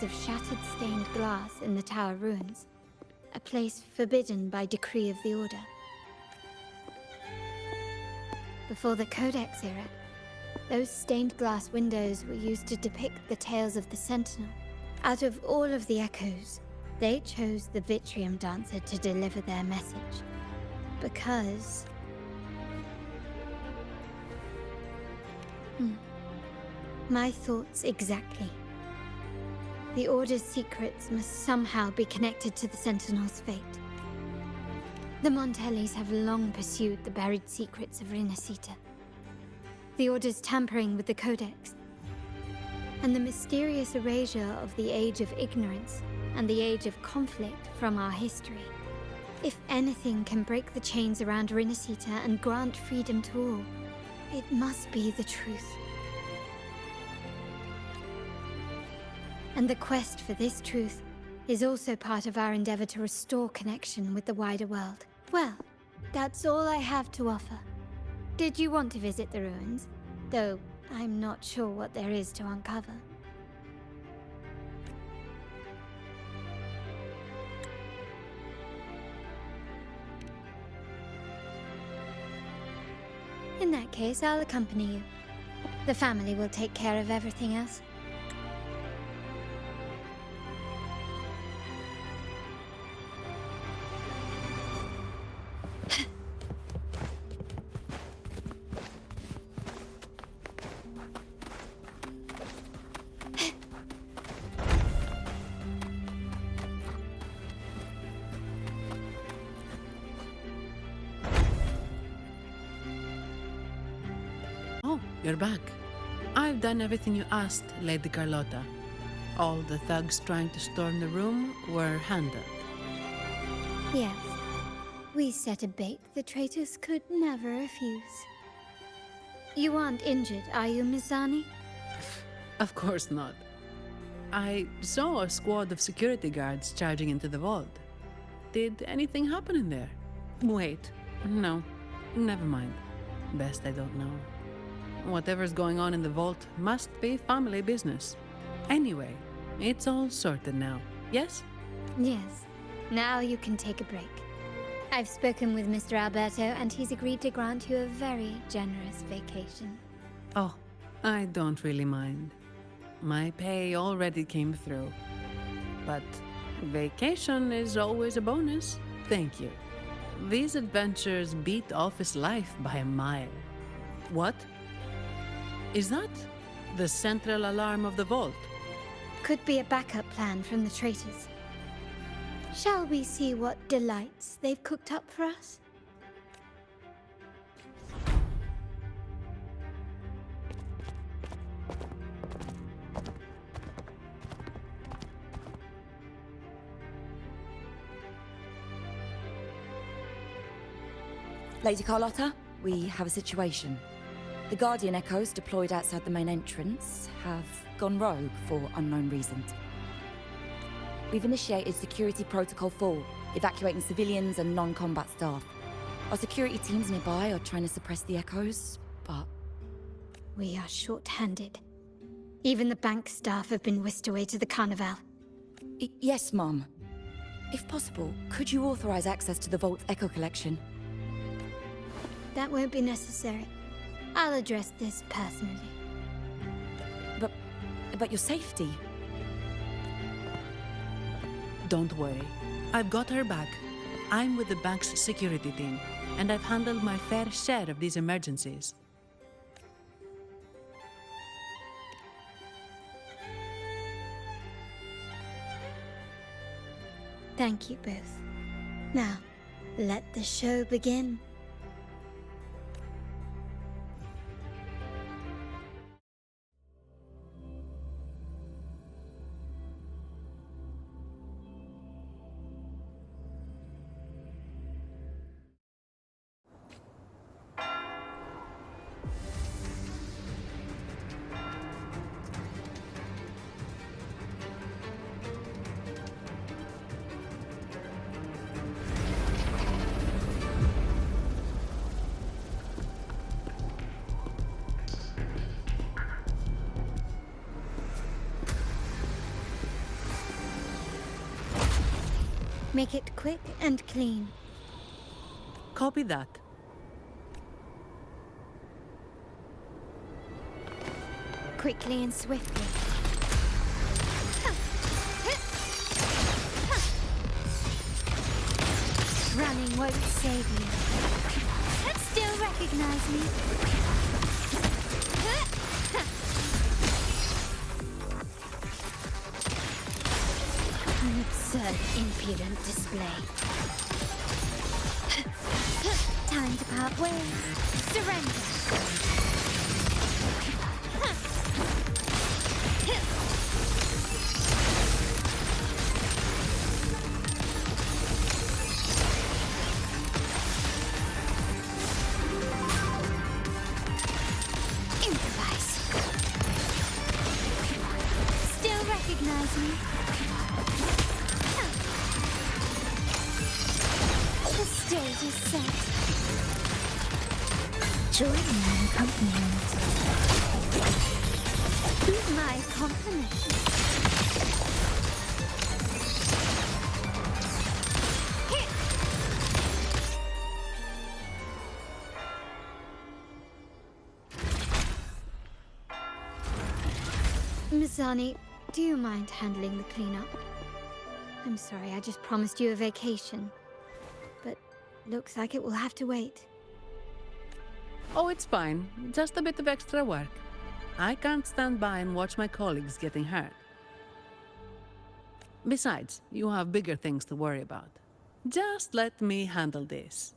of shattered stained glass in the tower ruins, a place forbidden by decree of the Order. Before the Codex era, those stained glass windows were used to depict the tales of the Sentinel. Out of all of the echoes, they chose the Vitrium Dancer to deliver their message. Because... My thoughts exactly. The Order's secrets must somehow be connected to the Sentinel's fate. The Montellis have long pursued the buried secrets of Rinascita. The Order's tampering with the Codex, and the mysterious erasure of the Age of Ignorance and the Age of Conflict from our history. If anything can break the chains around Rinascita and grant freedom to all, it must be the truth. And the quest for this truth is also part of our endeavor to restore connection with the wider world. Well, that's all I have to offer. Did you want to visit the ruins? Though I'm not sure what there is to uncover. In that case, I'll accompany you. The family will take care of everything else. Oh, you're back. I've done everything you asked, Lady Carlotta. All the thugs trying to storm the room were handled. Yes. We set a bait the traitors could never refuse. You aren't injured, are you, Mizani? Of course not. I saw a squad of security guards charging into the vault. Did anything happen in there? Wait, no, never mind. Best I don't know. Whatever's going on in the vault must be family business. Anyway, it's all sorted now, yes? Yes. Now you can take a break. I've spoken with Mr. Alberto, and he's agreed to grant you a very generous vacation. Oh, I don't really mind. My pay already came through. But vacation is always a bonus. Thank you. These adventures beat office life by a mile. What? Is that the central alarm of the vault? Could be a backup plan from the traitors. Shall we see what delights they've cooked up for us? Lady Carlotta, we have a situation. The Guardian Echoes deployed outside the main entrance have gone rogue for unknown reasons. We've initiated Security Protocol 4, evacuating civilians and non-combat staff. Our security teams nearby are trying to suppress the Echoes, but... We are short-handed. Even the bank staff have been whisked away to the Carnival. Yes, Mum. If possible, could you authorize access to the Vault's Echo collection? That won't be necessary. I'll address this personally. But your safety? Don't worry. I've got her back. I'm with the bank's security team, and I've handled my fair share of these emergencies. Thank you both. Now, let the show begin. Make it quick and clean. Copy that. Quickly and swiftly. Running won't save you. Still recognize me? An absurd, impudent display. Time to part ways. Surrender. Improvise. Still recognize me? The stage is set. Join my accompaniment. My compliment. Mizani, do you mind handling the cleanup? I'm sorry, I just promised you a vacation. But looks like it will have to wait. Oh, it's fine. Just a bit of extra work. I can't stand by and watch my colleagues getting hurt. Besides, you have bigger things to worry about. Just let me handle this.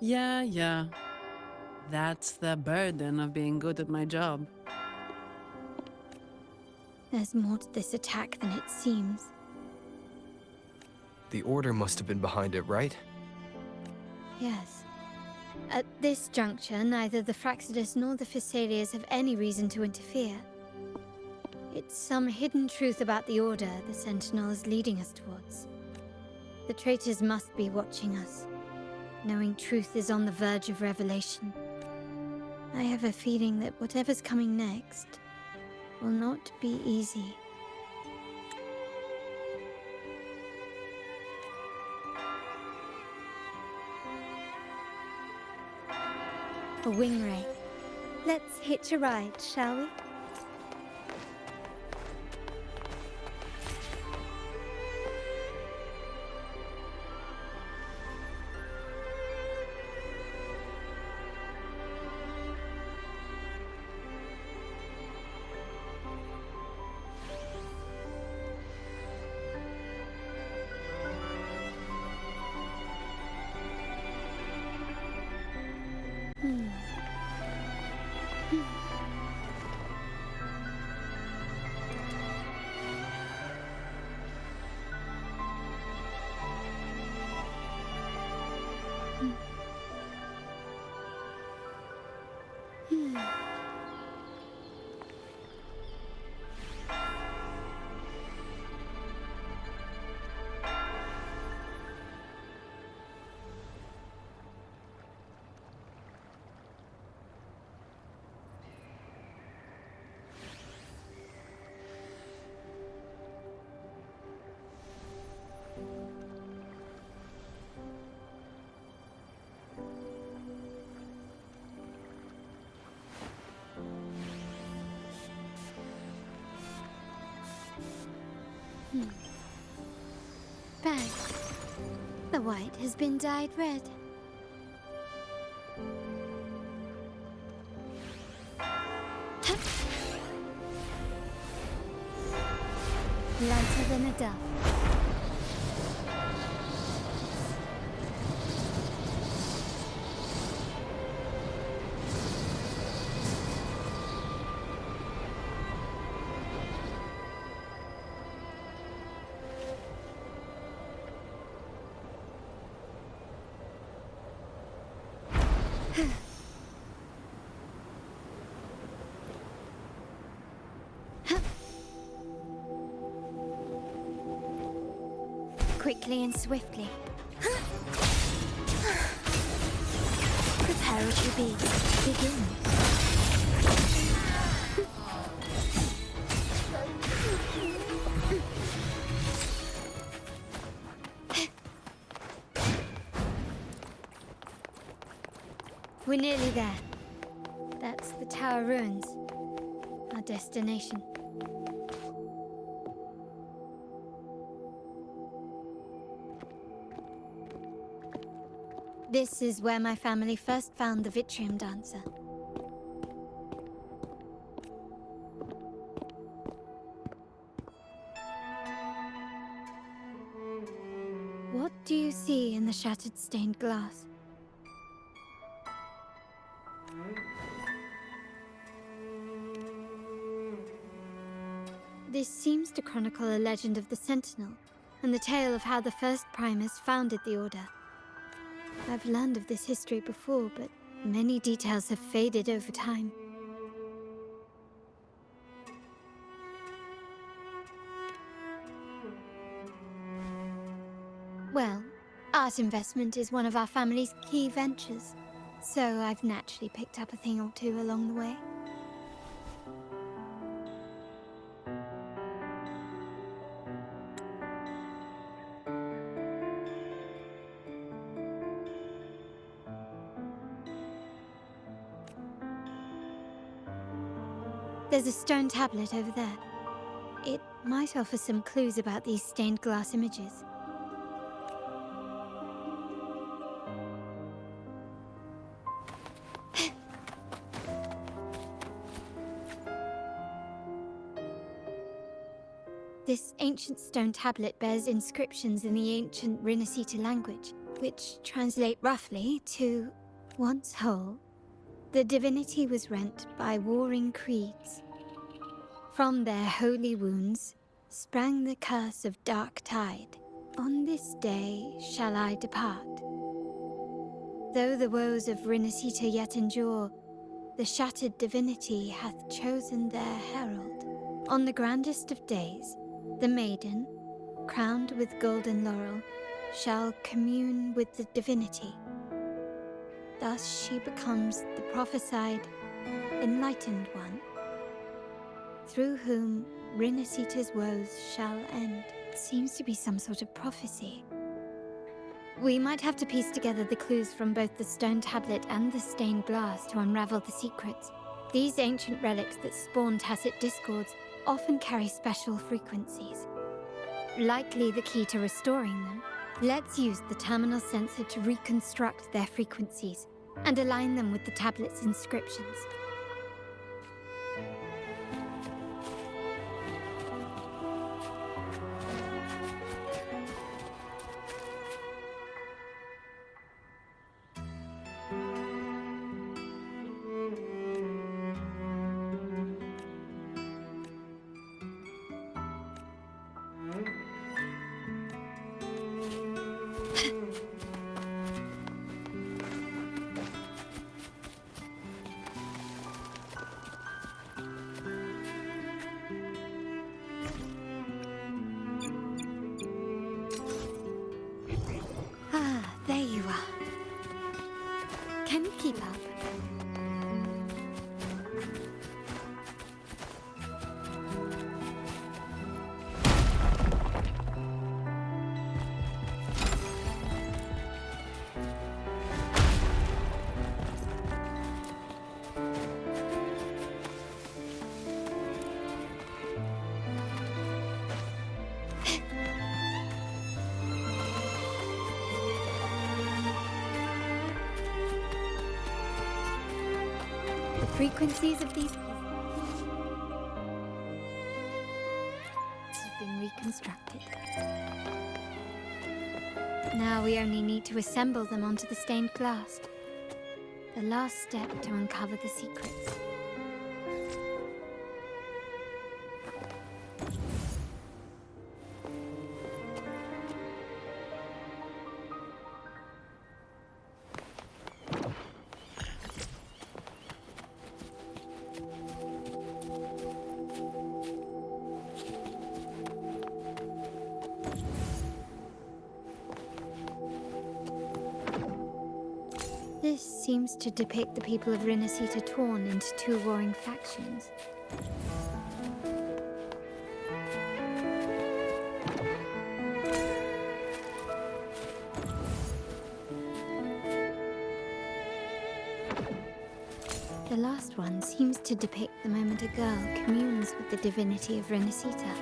Yeah. That's the burden of being good at my job. There's more to this attack than it seems. The Order must have been behind it, right? Yes. At this juncture, neither the Fraxidus nor the Physaelians have any reason to interfere. It's some hidden truth about the Order the Sentinel is leading us towards. The traitors must be watching us, knowing truth is on the verge of revelation. I have a feeling that whatever's coming next will not be easy. A wing ray. Let's hitch a ride, shall we? Bag. The white has been dyed red. Lighter than a dove. Quickly and swiftly. Prepare as you be. Begin. We're nearly there. That's the tower ruins. Our destination. This is where my family first found the Vitrium Dancer. What do you see in the shattered stained glass? This seems to chronicle a legend of the Sentinel, and the tale of how the first Primus founded the Order. I've learned of this history before, but many details have faded over time. Well, art investment is one of our family's key ventures, so I've naturally picked up a thing or two along the way. There's a stone tablet over there. It might offer some clues about these stained glass images. This ancient stone tablet bears inscriptions in the ancient Rinascita language, which translate roughly to, once whole, the divinity was rent by warring creeds. From their holy wounds sprang the curse of dark tide. On this day shall I depart. Though the woes of Rinascita yet endure, the shattered divinity hath chosen their herald. On the grandest of days, the maiden, crowned with golden laurel, shall commune with the divinity. Thus she becomes the prophesied, enlightened one, through whom Rinascita's woes shall end. It seems to be some sort of prophecy. We might have to piece together the clues from both the stone tablet and the stained glass to unravel the secrets. These ancient relics that spawn tacit discords often carry special frequencies. Likely the key to restoring them. Let's use the terminal sensor to reconstruct their frequencies and align them with the tablet's inscriptions. There you are. Can you keep up? Frequencies of these have been reconstructed. Now we only need to assemble them onto the stained glass. The last step to uncover the secrets. This seems to depict the people of Rinascita torn into two warring factions. The last one seems to depict the moment a girl communes with the divinity of Renacita.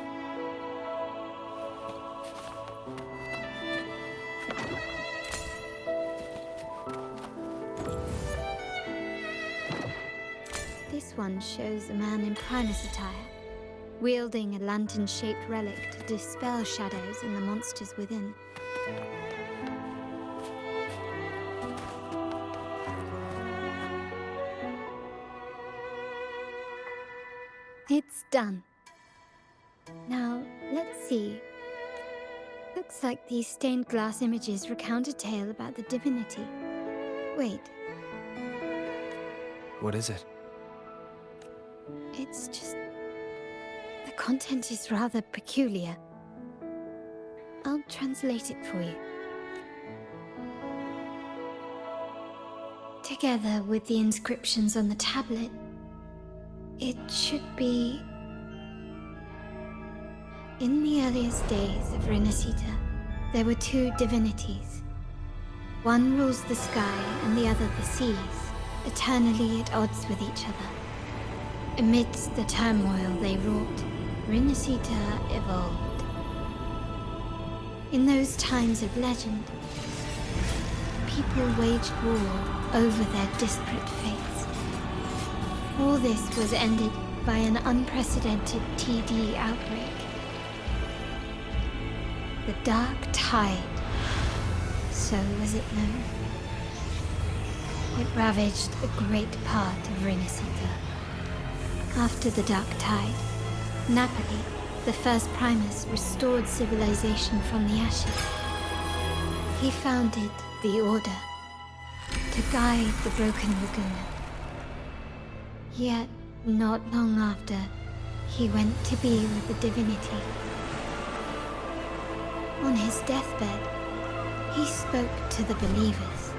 This one shows a man in Primus attire, wielding a lantern-shaped relic to dispel shadows and the monsters within. It's done. Now, let's see. Looks like these stained glass images recount a tale about the divinity. Wait, What is it? it's just... the content is rather peculiar. I'll translate it for you. Together with the inscriptions on the tablet, it should be... In the earliest days of Renacita, there were two divinities. One rules the sky and the other the seas, eternally at odds with each other. Amidst the turmoil they wrought, Renacita evolved. In those times of legend, people waged war over their disparate fates. All this was ended by an unprecedented TD outbreak. The Dark Tide, so was it known. It ravaged a great part of Renacita. After the Dark Tide, Napoli, the first Primus, restored civilization from the ashes. He founded the Order to guide the broken Laguna. Yet, not long after, he went to be with the divinity. On his deathbed, he spoke to the believers.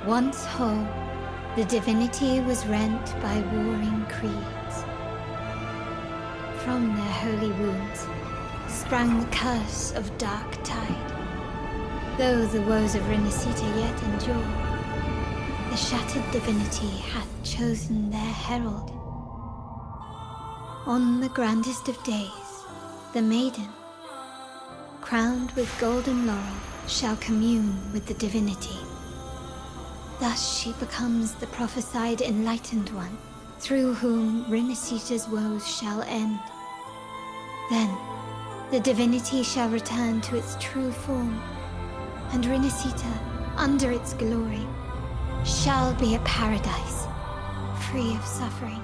Once whole, the divinity was rent by warring creeds. From their holy wounds sprang the curse of Dark Tide. Though the woes of Renacita yet endure, the shattered divinity hath chosen their herald. On the grandest of days, the maiden, crowned with golden laurel, shall commune with the divinity. Thus she becomes the prophesied enlightened one, through whom Renacita's woes shall end. Then, the divinity shall return to its true form, and Renacita, under its glory, shall be a paradise, free of suffering.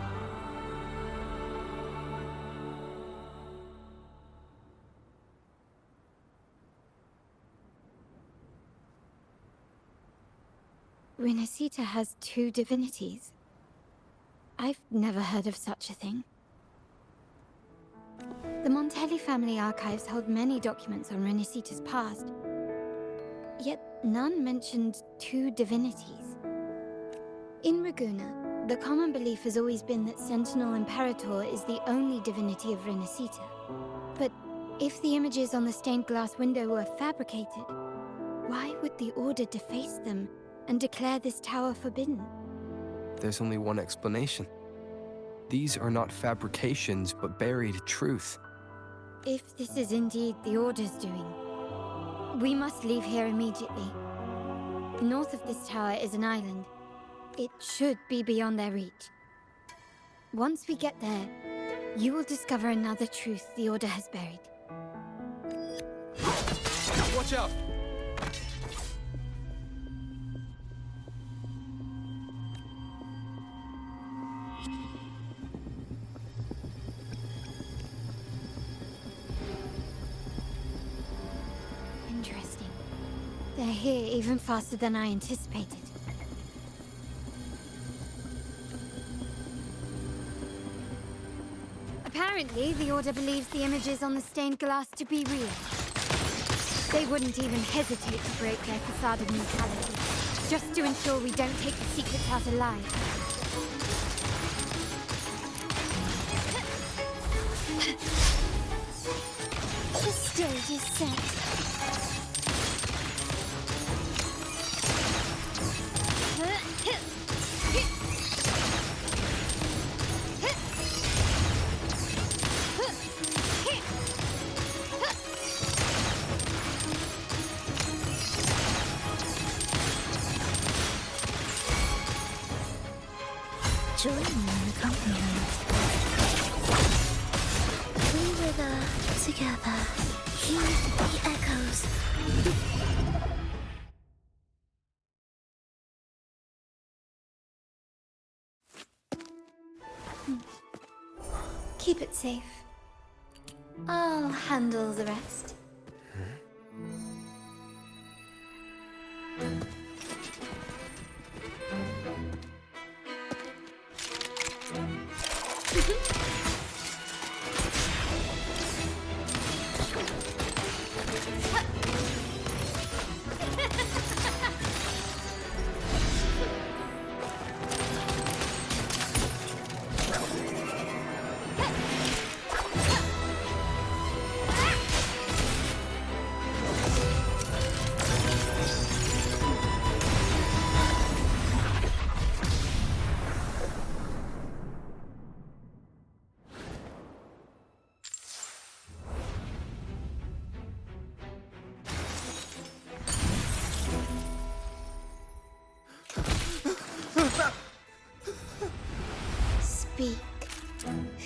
Renacita has two divinities. I've never heard of such a thing. The Montelli family archives hold many documents on Renacita's past, yet none mentioned two divinities. In Ragusa, the common belief has always been that Sentinel Imperator is the only divinity of Renacita. But if the images on the stained glass window were fabricated, why would the Order deface them and declare this tower forbidden? There's only one explanation. These are not fabrications, but buried truth. If this is indeed the Order's doing, we must leave here immediately. North of this tower is an island. It should be beyond their reach. Once we get there, you will discover another truth the Order has buried. Watch out! Interesting. They're here even faster than I anticipated. Apparently, the Order believes the images on the stained glass to be real. They wouldn't even hesitate to break their facade of neutrality, just to ensure we don't take the secrets out alive. The stage is set. Join me in the company. We wither together. Heed the echoes. Keep it safe. I'll handle the rest. Speak.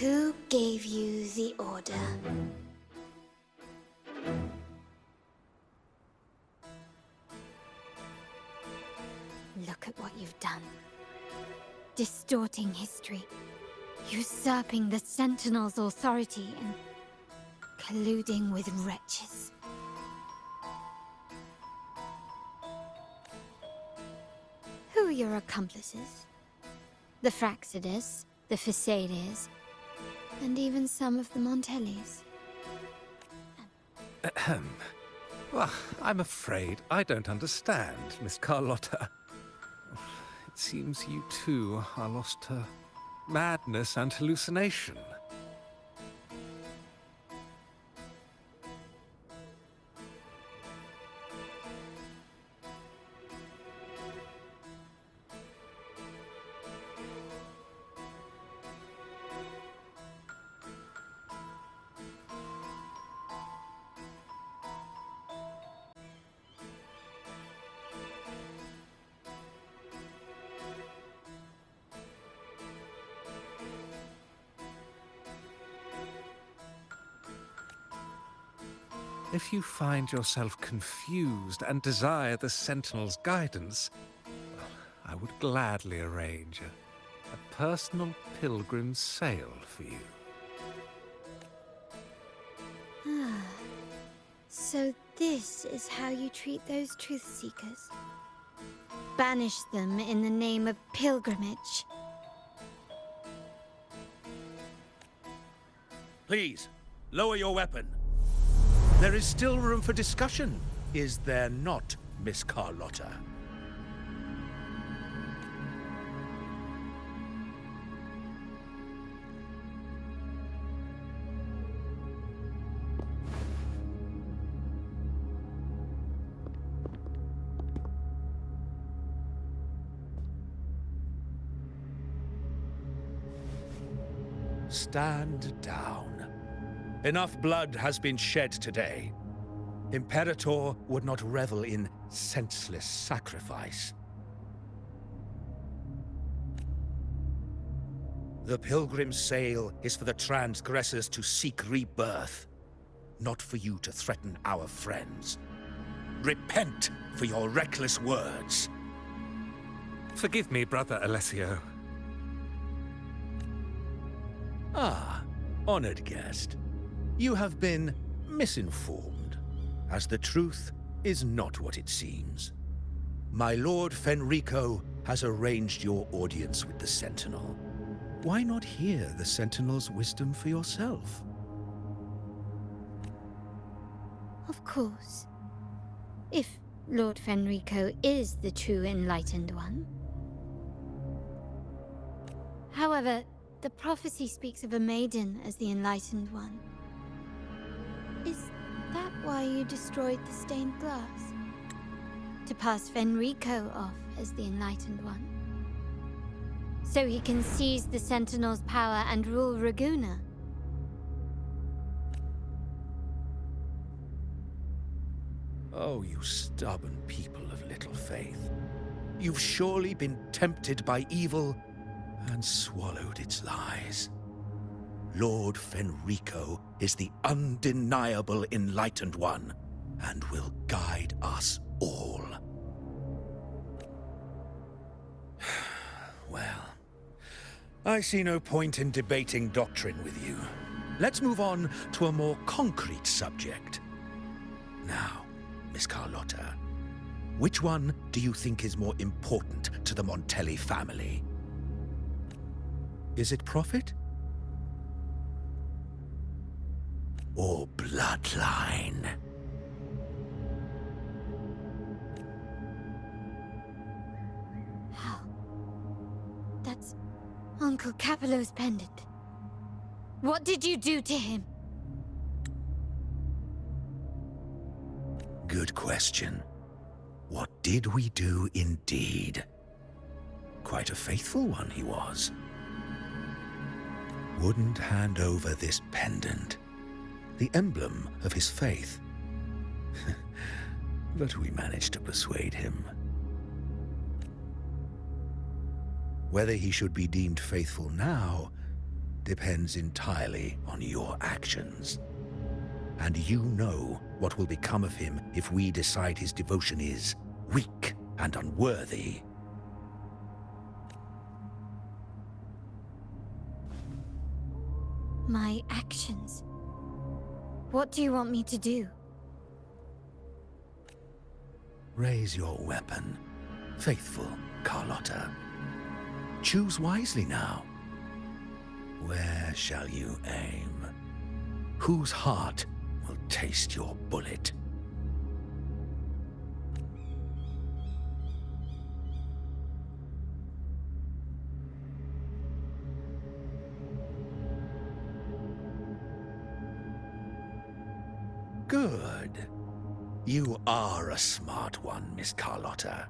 Who gave you the order? Look at what you've done. Distorting history, usurping the Sentinel's authority, and colluding with wretches. Who are your accomplices? The Fraxidus, the Phasades, and even some of the Montellis. Ahem. Well, I'm afraid I don't understand, Miss Carlotta. It seems you too are lost to madness and hallucination. If you find yourself confused and desire the Sentinel's guidance, I would gladly arrange a personal pilgrim's sail for you. Ah. So this is how you treat those truth seekers. Banish them in the name of pilgrimage. Please, lower your weapon. There is still room for discussion, is there not, Miss Carlotta? Stand down. Enough blood has been shed today. Imperator would not revel in senseless sacrifice. The pilgrim's sail is for the transgressors to seek rebirth, not for you to threaten our friends. Repent for your reckless words. Forgive me, Brother Alessio. Ah, honored guest. You have been misinformed, as the truth is not what it seems. My Lord Fenrico has arranged your audience with the Sentinel. Why not hear the Sentinel's wisdom for yourself? Of course. If Lord Fenrico is the true Enlightened One. However, the prophecy speaks of a maiden as the Enlightened One. Is that why you destroyed the stained glass? To pass Fenrico off as the Enlightened One? So he can seize the Sentinel's power and rule Raguna? Oh, you stubborn people of little faith. You've surely been tempted by evil and swallowed its lies. Lord Fenrico is the undeniable Enlightened One, and will guide us all. Well, I see no point in debating doctrine with you. Let's move on to a more concrete subject. Now, Miss Carlotta, which one do you think is more important to the Montelli family? Is it profit? Or bloodline? How? That's Uncle Capello's pendant. What did you do to him? Good question. What did we do indeed? Quite a faithful one he was. Wouldn't hand over this pendant, the emblem of his faith. But we managed to persuade him. Whether he should be deemed faithful now depends entirely on your actions. And you know what will become of him if we decide his devotion is weak and unworthy. My actions. What do you want me to do? Raise your weapon, faithful Carlotta. Choose wisely now. Where shall you aim? Whose heart will taste your bullet? Good. You are a smart one, Miss Carlotta.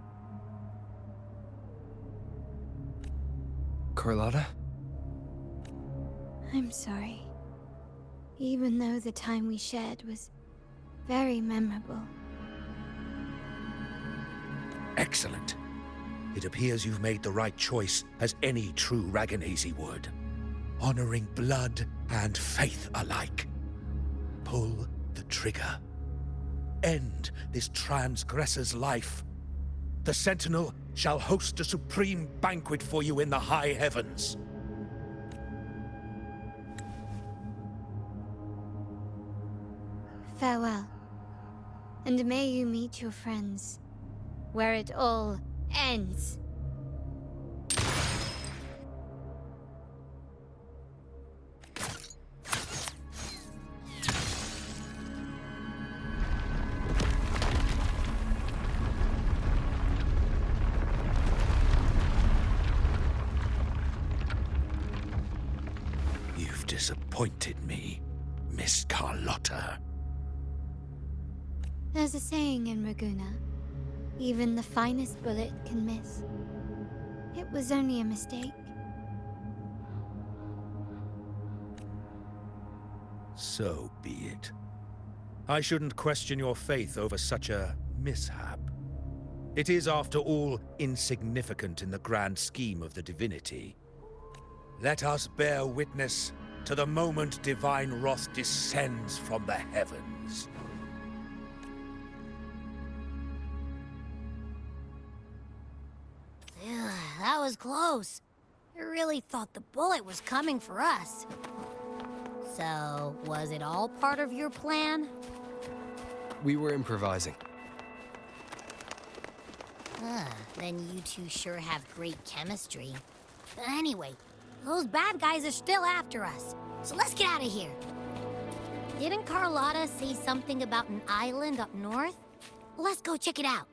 Carlotta? I'm sorry. Even though the time we shared was very memorable. Excellent. It appears you've made the right choice, as any true Raganazi would. Honoring blood and faith alike. Pull the trigger. End this transgressor's life. The Sentinel shall host a supreme banquet for you in the high heavens. Farewell. And may you meet your friends where it all ends. You've disappointed me, Miss Carlotta. There's a saying in Raguna, even the finest bullet can miss. It was only a mistake. So be it. I shouldn't question your faith over such a mishap. It is, after all, insignificant in the grand scheme of the divinity. Let us bear witness to the moment divine wrath descends from the heavens. That was close. I really thought the bullet was coming for us. So, was it all part of your plan? We were improvising. Then you two sure have great chemistry. But anyway, those bad guys are still after us. So let's get out of here. Didn't Carlotta say something about an island up north? Let's go check it out.